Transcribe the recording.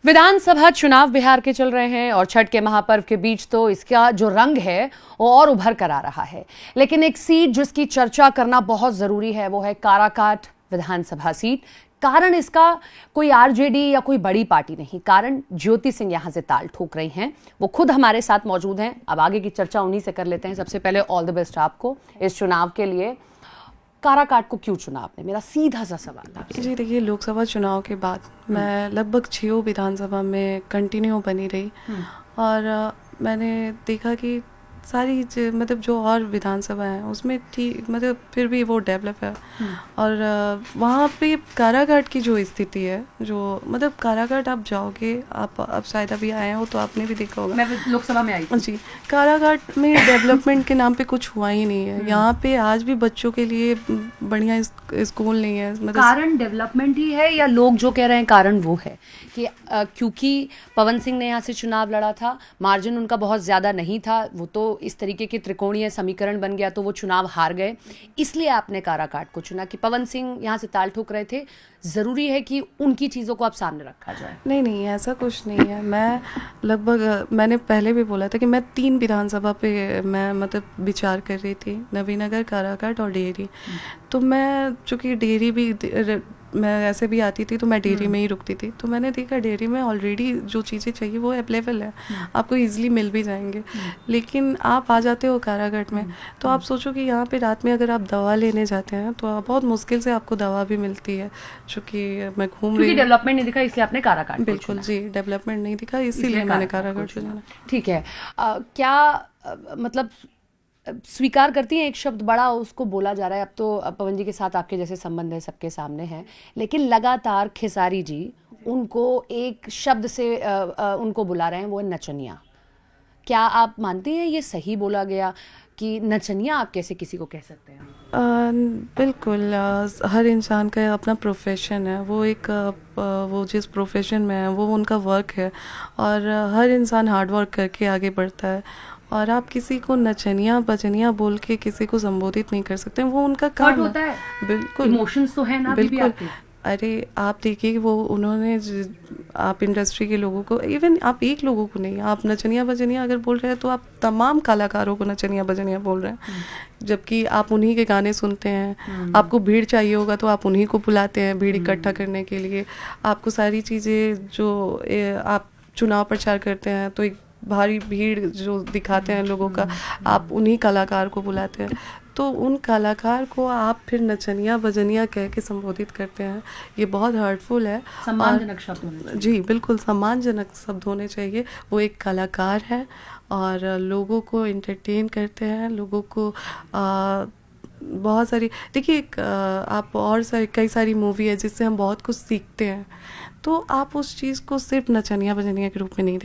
विधानसभा चुनाव बिहार के चल रहे हैं और छठ के महापर्व के बीच तो इसका जो रंग है वो और उभर कर आ रहा है। लेकिन एक सीट जिसकी चर्चा करना बहुत जरूरी है वो है काराकाट विधानसभा सीट। कारण इसका कोई आरजेडी या कोई बड़ी पार्टी नहीं, कारण ज्योति सिंह यहां से ताल ठोक रही हैं। वो खुद हमारे साथ मौजूद हैं। अब आगे की चर्चा उन्हीं से कर लेते हैं। सबसे पहले ऑल द बेस्ट आपको इस चुनाव के लिए। काराकाट को क्यों चुना आपने, मेरा सीधा सा सवाल आपसे। जी देखिए, लोकसभा चुनाव के बाद मैं लगभग 6 विधानसभा में कंटिन्यू बनी रही और मैंने देखा कि सारी मतलब जो और विधानसभा हैं उसमें ठीक मतलब फिर भी वो डेवलप है। और वहाँ पे काराकाट की जो स्थिति है, जो मतलब काराकाट आप जाओगे, आप अब शायद अभी आए हो तो आपने भी देखा होगा। मैं लोकसभा में आई थी। जी, काराकाट में डेवलपमेंट के नाम पे कुछ हुआ ही नहीं है। यहाँ पे आज भी बच्चों के लिए बढ़िया स्कूल नहीं है। मतलब कारण डेवलपमेंट ही है या लोग जो कह रहे हैं कारण वो है कि क्योंकि पवन सिंह ने यहाँ से चुनाव लड़ा था, मार्जिन उनका बहुत ज़्यादा नहीं था, वो तो इस तरीके के त्रिकोणीय समीकरण बन गया तो वो चुनाव हार गए, इसलिए आपने काराकाट को चुना कि पवन सिंह यहाँ से ताल ठोक रहे थे, ज़रूरी है कि उनकी चीज़ों को आप सामने रखा जाए। नहीं, ऐसा कुछ नहीं है। मैं लगभग मैंने पहले भी बोला था कि मैं 3 विधानसभा पे मैं मतलब विचार कर रही थी, नवीनगर, काराकाट और डेहरी। तो मैं चूँकि डेहरी भी मैं ऐसे भी आती थी तो मैं डेहरी में ही रुकती थी, तो मैंने देखा डेहरी में ऑलरेडी जो चीज़ें चाहिए वो अवेलेबल है, आपको इजीली मिल भी जाएंगे। लेकिन आप आ जाते हो काराकाट में तो आप सोचो कि यहाँ पे रात में अगर आप दवा लेने जाते हैं तो बहुत मुश्किल से आपको दवा भी मिलती है। चूँकि मैं घूम रही हूँ, डेवलपमेंट नहीं दिखा इसलिए आपने काराकाट। बिल्कुल जी, डेवलपमेंट नहीं दिखा इसीलिए मैंने काराकाट चुना। ठीक है। क्या मतलब स्वीकार करती हैं एक शब्द बड़ा उसको बोला जा रहा है, अब तो पवन जी के साथ आपके जैसे संबंध है सबके सामने हैं, लेकिन लगातार खेसारी जी उनको एक शब्द से उनको बुला रहे हैं, वो है नचनिया। क्या आप मानती हैं ये सही बोला गया कि नचनिया आप कैसे किसी को कह सकते हैं? बिल्कुल, हर इंसान का अपना प्रोफेशन है, वो एक वो जिस प्रोफेशन में है वो उनका वर्क है और हर इंसान हार्ड वर्क करके आगे बढ़ता है। और आप किसी को नचनिया बचनिया बोल के किसी को संबोधित नहीं कर सकते, वो उनका काम होता है। बिल्कुल, इमोशंस तो है ना बिल्कुल। आपके। अरे आप देखिए वो उन्होंने आप इंडस्ट्री के लोगों को, इवन आप एक लोगों को नहीं, आप नचनिया बजनिया अगर बोल रहे हैं तो आप तमाम कलाकारों को नचनिया बजनिया बोल रहे हैं, जबकि आप उन्हीं के गाने सुनते हैं। आपको भीड़ चाहिए होगा तो आप उन्हीं को बुलाते हैं भीड़ इकट्ठा करने के लिए। आपको सारी चीज़ें जो आप चुनाव प्रचार करते हैं तो एक भारी भीड़ जो दिखाते हैं लोगों का, आप उन्हीं कलाकार को बुलाते हैं। तो उन कलाकार को आप फिर नचनिया बजनिया कह के संबोधित करते हैं, ये बहुत हर्टफुल है। सम्मानजनक शब्द होने चाहिए। जी बिल्कुल, सम्मानजनक शब्द होने चाहिए। वो एक कलाकार है और लोगों को एंटरटेन करते हैं, लोगों को बहुत सारी देखिए आप और कई सारी मूवी है जिससे हम बहुत कुछ सीखते हैं, तो आप उस चीज़ को सिर्फ नचनिया बजनिया के रूप में नहीं